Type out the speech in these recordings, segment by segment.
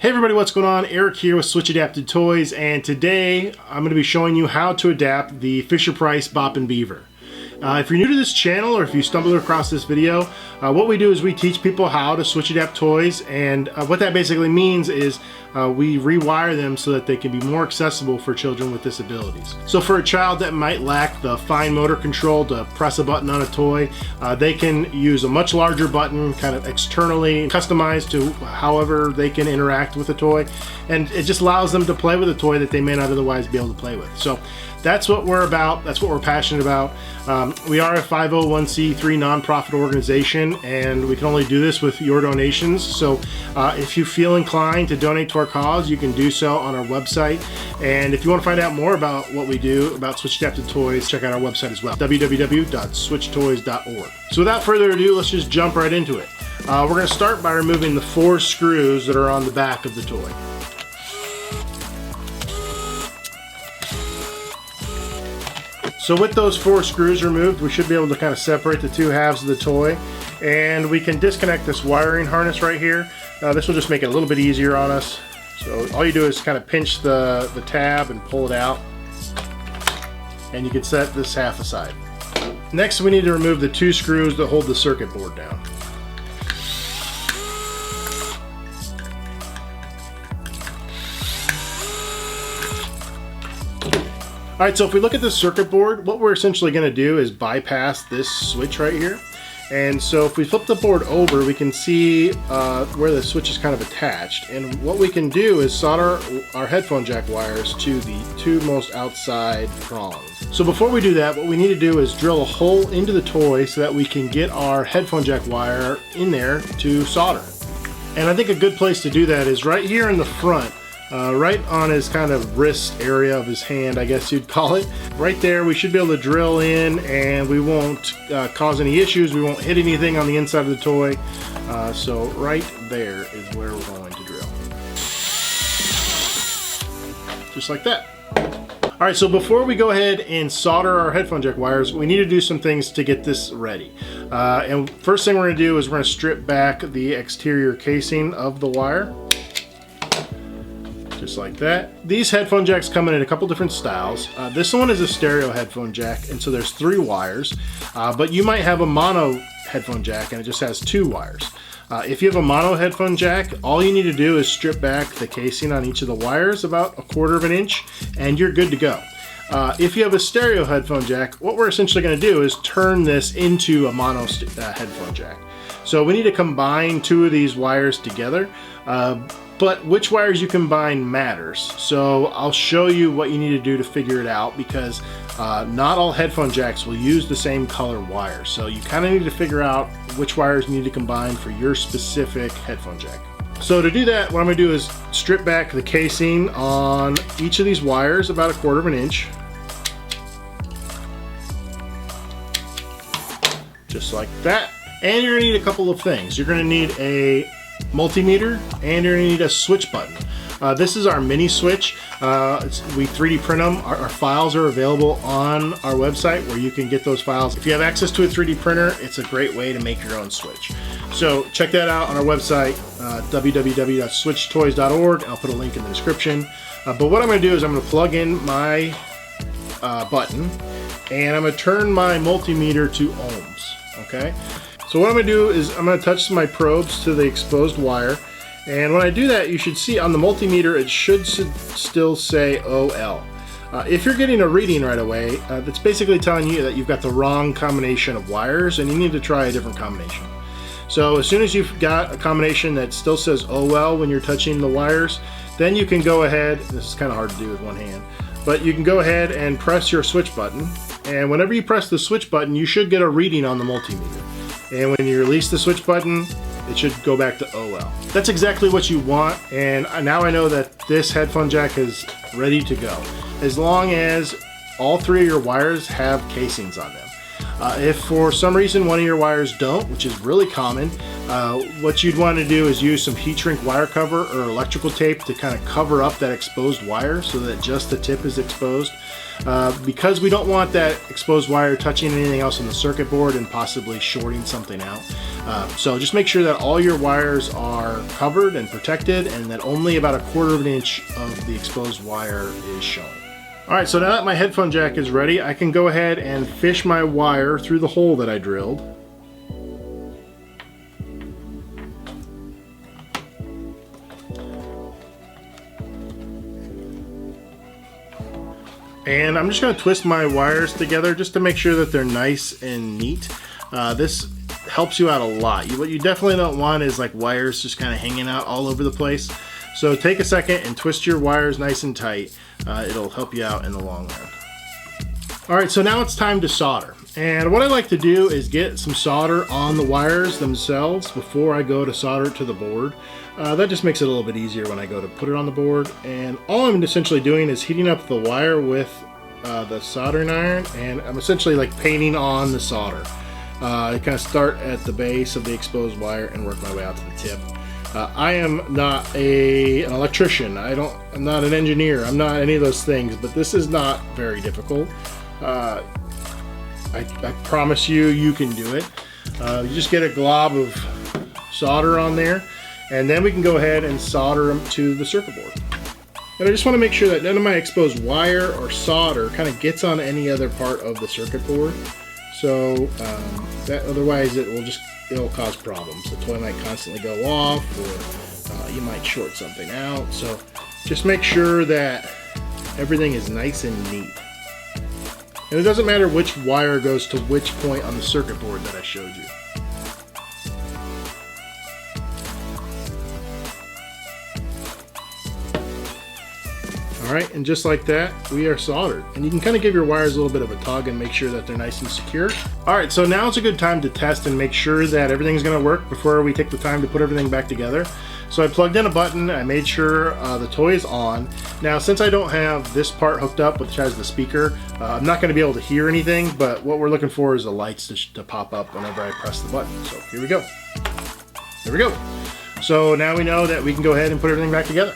Hey everybody, what's going on? Eric here with Switch Adapted Toys, and today I'm going to be showing you how to adapt the Fisher-Price Boppin Beaver. If you're new to this channel or if you stumbled across this video, what we do is we teach people how to switch adapt toys, and what that basically means is we rewire them so that they can be more accessible for children with disabilities. So for a child that might lack the fine motor control to press a button on a toy, they can use a much larger button kind of externally customized to however they can interact with the toy, and it just allows them to play with a toy that they may not otherwise be able to play with. So that's what we're about. That's what we're passionate about. We are a 501c3 nonprofit organization, and we can only do this with your donations. So if you feel inclined to donate to our cause, you can do so on our website. And if you want to find out more about what we do about Switch Adapted Toys, check out our website as well, www.switchtoys.org. So without further ado, let's just jump right into it. We're going to start by removing the 4 screws that are on the back of the toy. So with those 4 screws removed, we should be able to kind of separate the 2 halves of the toy, and we can disconnect this wiring harness right here. This will just make it a little bit easier on us. So all you do is kind of pinch the tab and pull it out, and you can set this half aside. Next, we need to remove the 2 screws that hold the circuit board down. Alright, so if we look at the circuit board, what we're essentially going to do is bypass this switch right here. And so if we flip the board over, we can see where the switch is kind of attached. And what we can do is solder our headphone jack wires to the 2 most outside prongs. So before we do that, what we need to do is drill a hole into the toy so that we can get our headphone jack wire in there to solder. And I think a good place to do that is right here in the front. Right on his kind of wrist area of his hand, I guess you'd call it. Right there, we should be able to drill in, and we won't cause any issues. We won't hit anything on the inside of the toy. So right there is where we're going to drill. Just like that. Alright, so before we go ahead and solder our headphone jack wires, we need to do some things to get this ready. And first thing we're going to do is we're going to strip back the exterior casing of the wire. Just like that. These headphone jacks come in a couple different styles. This one is a stereo headphone jack, and so there's 3 wires, but you might have a mono headphone jack and it just has 2 wires. If you have a mono headphone jack, all you need to do is strip back the casing on each of the wires about 1/4 inch, and you're good to go. If you have a stereo headphone jack, what we're essentially going to do is turn this into a mono headphone jack. So we need to combine 2 of these wires together. But which wires you combine matters. So I'll show you what you need to do to figure it out, because not all headphone jacks will use the same color wires. So you kind of need to figure out which wires you need to combine for your specific headphone jack. So to do that, what I'm going to do is strip back the casing on each of these wires about 1/4 inch. Just like that. And you're going to need a couple of things. You're going to need a multimeter, and you're going to need a switch button. This is our mini switch. We 3D print them. Our files are available on our website where you can get those files. If you have access to a 3D printer, it's a great way to make your own switch. So check that out on our website, www.switchtoys.org. I'll put a link in the description. But what I'm going to do is I'm going to plug in my button, and I'm going to turn my multimeter to ohms. Okay. So what I'm going to do is I'm going to touch my probes to the exposed wire, and when I do that, you should see on the multimeter it should still say OL. If you're getting a reading right away, that's basically telling you that you've got the wrong combination of wires and you need to try a different combination. So as soon as you've got a combination that still says OL when you're touching the wires, then you can go ahead, this is kind of hard to do with one hand, but you can go ahead and press your switch button, and whenever you press the switch button, you should get a reading on the multimeter. And when you release the switch button, it should go back to OL. That's exactly what you want, and now I know that this headphone jack is ready to go. As long as all 3 of your wires have casings on them. If for some reason one of your wires don't, which is really common, what you'd want to do is use some heat shrink wire cover or electrical tape to kind of cover up that exposed wire so that just the tip is exposed. Because we don't want that exposed wire touching anything else on the circuit board and possibly shorting something out. So just make sure that all your wires are covered and protected and that only about 1/4 of an inch of the exposed wire is showing. Alright, so now that my headphone jack is ready, I can go ahead and fish my wire through the hole that I drilled. And I'm just going to twist my wires together just to make sure that they're nice and neat. This helps you out a lot. What you definitely don't want is like wires just kind of hanging out all over the place. So take a second and twist your wires nice and tight. It'll help you out in the long run. Alright, so now it's time to solder. And what I like to do is get some solder on the wires themselves before I go to solder it to the board. That just makes it a little bit easier when I go to put it on the board. And all I'm essentially doing is heating up the wire with the soldering iron, and I'm essentially like painting on the solder. I kind of start at the base of the exposed wire and work my way out to the tip. I am not an electrician. I'm not an engineer. I'm not any of those things, but this is not very difficult. I promise you, you can do it. You just get a glob of solder on there, and then we can go ahead and solder them to the circuit board. And I just want to make sure that none of my exposed wire or solder kind of gets on any other part of the circuit board. So that otherwise it'll cause problems. The toy might constantly go off, or you might short something out. So just make sure that everything is nice and neat. And it doesn't matter which wire goes to which point on the circuit board that I showed you. Alright, and just like that, we are soldered. And you can kind of give your wires a little bit of a tug and make sure that they're nice and secure. Alright, so now it's a good time to test and make sure that everything's going to work before we take the time to put everything back together. So I plugged in a button, I made sure the toy is on. Now since I don't have this part hooked up, which has the speaker, I'm not going to be able to hear anything, but what we're looking for is the lights to pop up whenever I press the button. So here we go. There we go. So now we know that we can go ahead and put everything back together.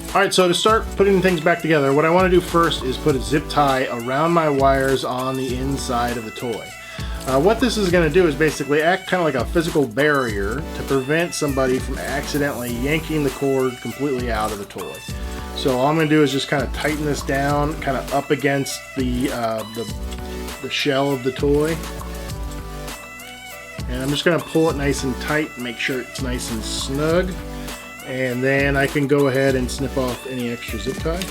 Alright, so to start putting things back together, what I want to do first is put a zip tie around my wires on the inside of the toy. What this is going to do is basically act kind of like a physical barrier to prevent somebody from accidentally yanking the cord completely out of the toy. So all I'm going to do is just kind of tighten this down, kind of up against the shell of the toy. And I'm just going to pull it nice and tight, make sure it's nice and snug. And then I can go ahead and snip off any extra zip tie.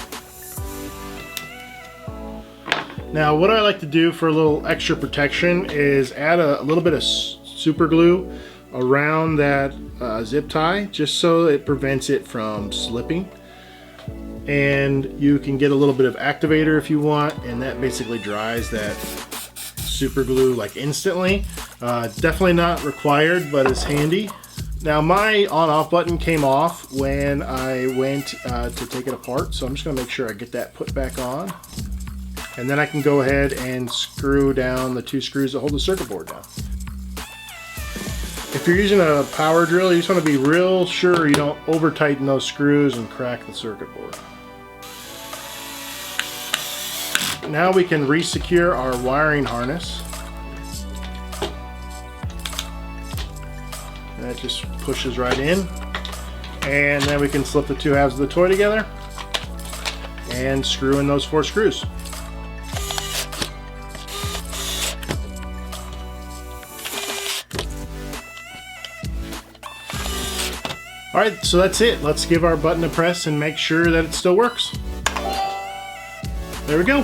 Now what I like to do for a little extra protection is add a little bit of super glue around that zip tie, just so it prevents it from slipping. And you can get a little bit of activator if you want, and that basically dries that super glue like instantly. Definitely not required, but it's handy. Now my on-off button came off when I went to take it apart, so I'm just going to make sure I get that put back on. And then I can go ahead and screw down the 2 screws that hold the circuit board down. If you're using a power drill, you just want to be real sure you don't over tighten those screws and crack the circuit board. Now we can re-secure our wiring harness. And that just pushes right in. And then we can slip the 2 halves of the toy together and screw in those 4 screws. Alright, so that's it. Let's give our button a press and make sure that it still works. There we go.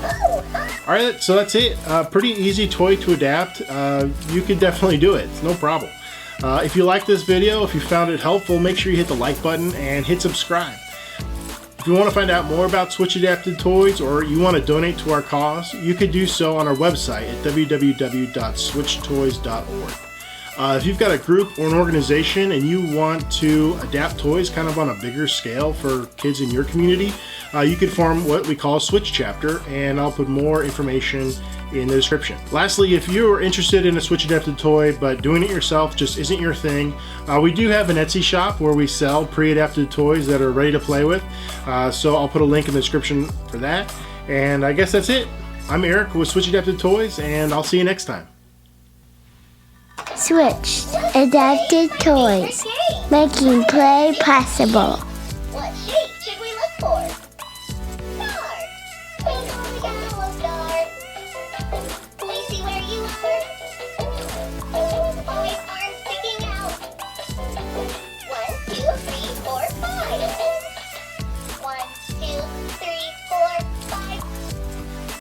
Alright, so that's it. Pretty easy toy to adapt. You could definitely do it. It's no problem. If you like this video, if you found it helpful, make sure you hit the like button and hit subscribe. If you want to find out more about Switch Adapted Toys, or you want to donate to our cause, you could do so on our website at www.switchtoys.org. If you've got a group or an organization and you want to adapt toys kind of on a bigger scale for kids in your community, you could form what we call a switch chapter, and I'll put more information in the description. Lastly, if you're interested in a switch adapted toy but doing it yourself just isn't your thing, we do have an Etsy shop where we sell pre-adapted toys that are ready to play with, so I'll put a link in the description for that. And I guess that's it. I'm Eric with Switch Adapted Toys, and I'll see you next time. Switch Adapted Toys, making play possible. What shape should we look for? Star! Twinkle, yellow star. We see where you are.